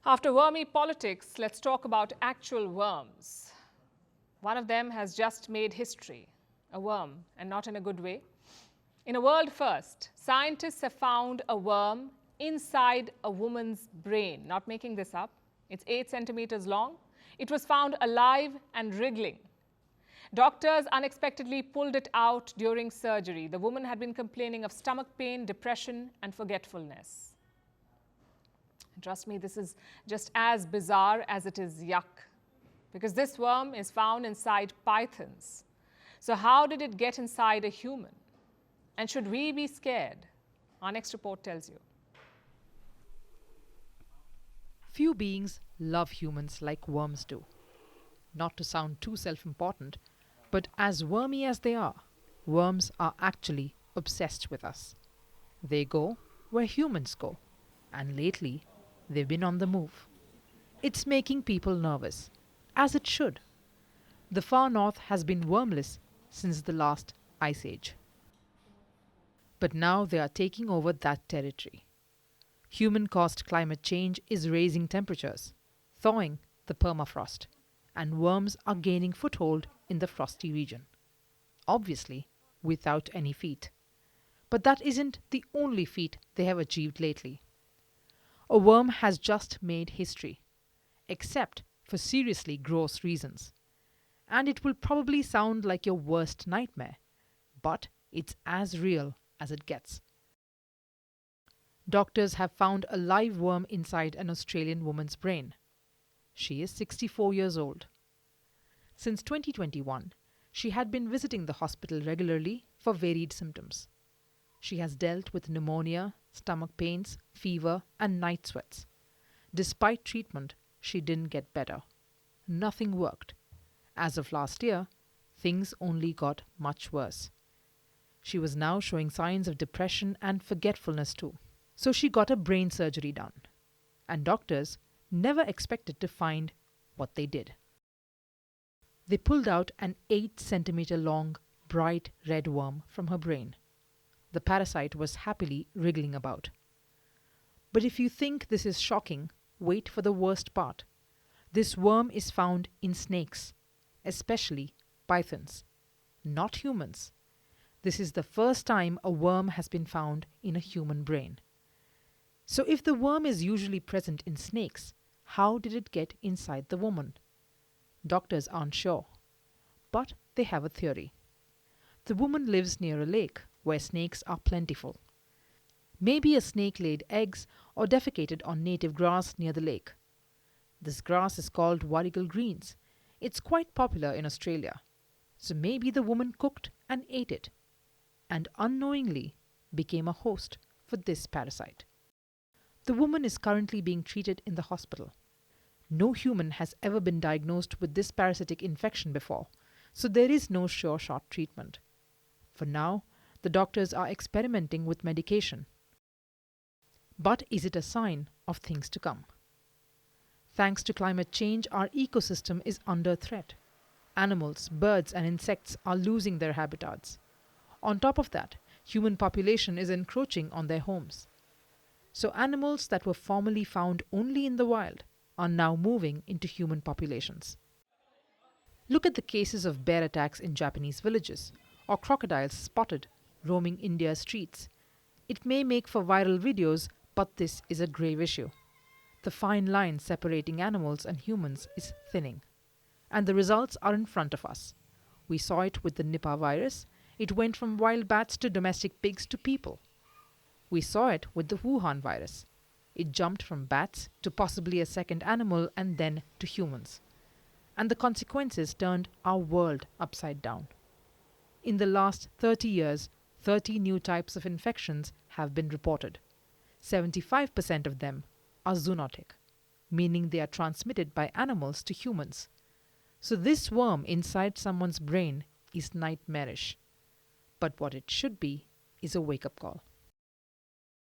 After wormy politics, let's talk about actual worms. One of them has just made history, a worm, and not in a good way. In a world first, scientists have found a worm inside a woman's brain. Not making this up. It's 8 centimeters long. It was found alive and wriggling. Doctors unexpectedly pulled it out during surgery. The woman had been complaining of stomach pain, depression, and forgetfulness. And trust me, this is just as bizarre as it is yuck, because this worm is found inside pythons. So how did it get inside a human? And should we be scared? Our next report tells you. Few beings love humans like worms do. Not to sound too self-important, but as wormy as they are, worms are actually obsessed with us. They go where humans go, and lately they've been on the move. It's making people nervous, as it should. The far north has been wormless since the last ice age. But now they are taking over that territory. Human-caused climate change is raising temperatures, thawing the permafrost, and worms are gaining foothold in the frosty region. Obviously, without any feet. But that isn't the only feat they have achieved lately. A worm has just made history, except for seriously gross reasons. And it will probably sound like your worst nightmare, but it's as real as it gets. Doctors have found a live worm inside an Australian woman's brain. She is 64 years old. Since 2021, she had been visiting the hospital regularly for varied symptoms. She has dealt with pneumonia, stomach pains, fever, and night sweats. Despite treatment, she didn't get better. Nothing worked. As of last year, things only got much worse. She was now showing signs of depression and forgetfulness too. So she got a brain surgery done. And doctors never expected to find what they did. They pulled out an 8 centimeter long, bright red worm from her brain. The parasite was happily wriggling about. But if you think this is shocking, wait for the worst part. This worm is found in snakes, especially pythons, not humans. This is the first time a worm has been found in a human brain. So if the worm is usually present in snakes, how did it get inside the woman? Doctors aren't sure, but they have a theory. The woman lives near a lake where snakes are plentiful. Maybe a snake laid eggs or defecated on native grass near the lake. This grass is called warrigal greens. It's quite popular in Australia. So maybe the woman cooked and ate it, and unknowingly became a host for this parasite. The woman is currently being treated in the hospital. No human has ever been diagnosed with this parasitic infection before, so there is no sure shot treatment. For now, the doctors are experimenting with medication. But is it a sign of things to come? Thanks to climate change, our ecosystem is under threat. Animals, birds, and insects are losing their habitats. On top of that, human population is encroaching on their homes. So animals that were formerly found only in the wild are now moving into human populations. Look at the cases of bear attacks in Japanese villages, or crocodiles spotted roaming India's streets. It may make for viral videos, but this is a grave issue. The fine line separating animals and humans is thinning. And the results are in front of us. We saw it with the Nipah virus. It went from wild bats to domestic pigs to people. We saw it with the Wuhan virus. It jumped from bats to possibly a second animal and then to humans. And the consequences turned our world upside down. In the last 30 years, 30 new types of infections have been reported. 75% of them are zoonotic, meaning they are transmitted by animals to humans. So this worm inside someone's brain is nightmarish. But what it should be is a wake-up call.